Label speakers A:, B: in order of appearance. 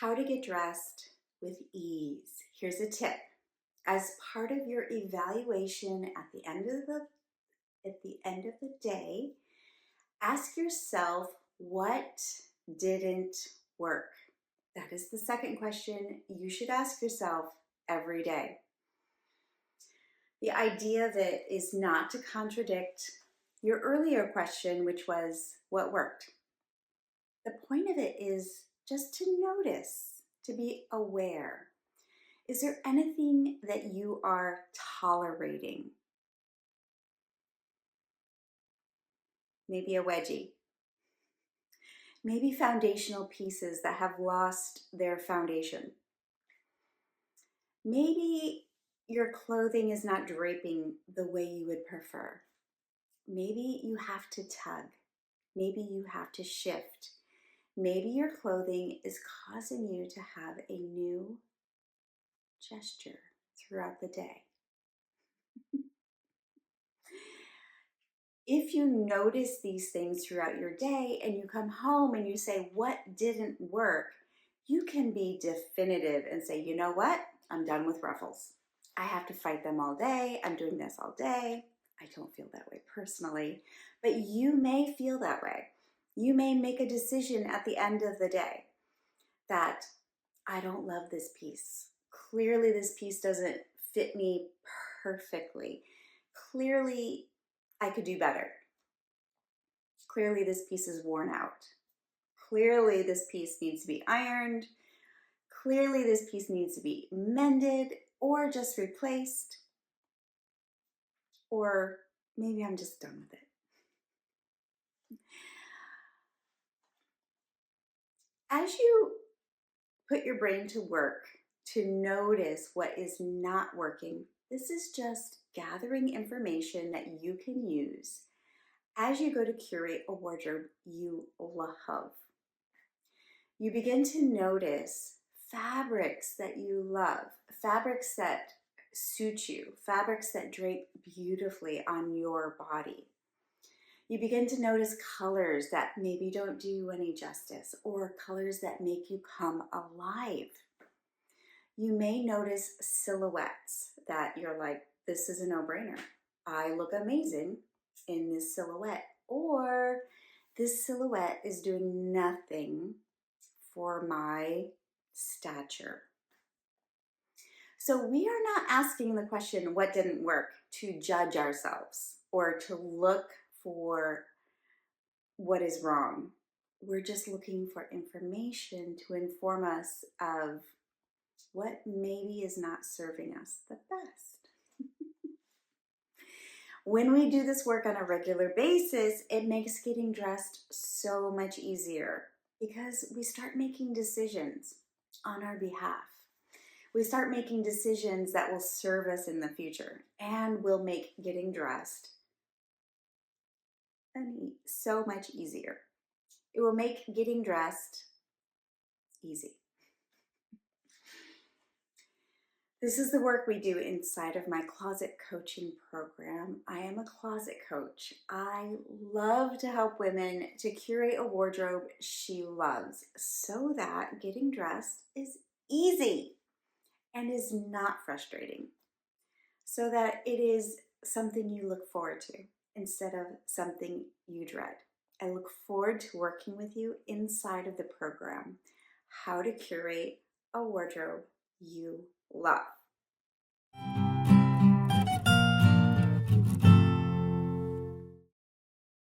A: How to get dressed with ease. Here's a tip. As part of your evaluation at the end of the day, ask yourself what didn't work. That is the second question you should ask yourself every day. The idea of it is not to contradict your earlier question, which was what worked. The point of it is just to notice, to be aware. Is there anything that you are tolerating? Maybe a wedgie. Maybe foundational pieces that have lost their foundation. Maybe your clothing is not draping the way you would prefer. Maybe you have to tug. Maybe you have to shift. Maybe your clothing is causing you to have a new gesture throughout the day. If you notice these things throughout your day and you come home and you say, what didn't work? You can be definitive and say, you know what? I'm done with ruffles. I have to fight them all day. I'm doing this all day. I don't feel that way personally, but you may feel that way. You may make a decision at the end of the day that I don't love this piece. Clearly this piece doesn't fit me perfectly. Clearly I could do better. Clearly this piece is worn out. Clearly this piece needs to be ironed. Clearly this piece needs to be mended or just replaced. Or maybe I'm just done with it. As you put your brain to work to notice what is not working, this is just gathering information that you can use as you go to curate a wardrobe you love. You begin to notice fabrics that you love, fabrics that suit you, fabrics that drape beautifully on your body. You begin to notice colors that maybe don't do you any justice, or colors that make you come alive. You may notice silhouettes that you're like, this is a no-brainer. I look amazing in this silhouette. Or this silhouette is doing nothing for my stature. So we are not asking the question, what didn't work, to judge ourselves or to look for what is wrong. We're just looking for information to inform us of what maybe is not serving us the best. When we do this work on a regular basis, it makes getting dressed so much easier because we start making decisions on our behalf. We start making decisions that will serve us in the future and will make getting dressed so much easier. It will make getting dressed easy. This is the work we do inside of my closet coaching program. I am a closet coach. I love to help women to curate a wardrobe she loves so that getting dressed is easy and is not frustrating, so that it is something you look forward to instead of something you dread. I look forward to working with you inside of the program, How to Curate a Wardrobe You Love.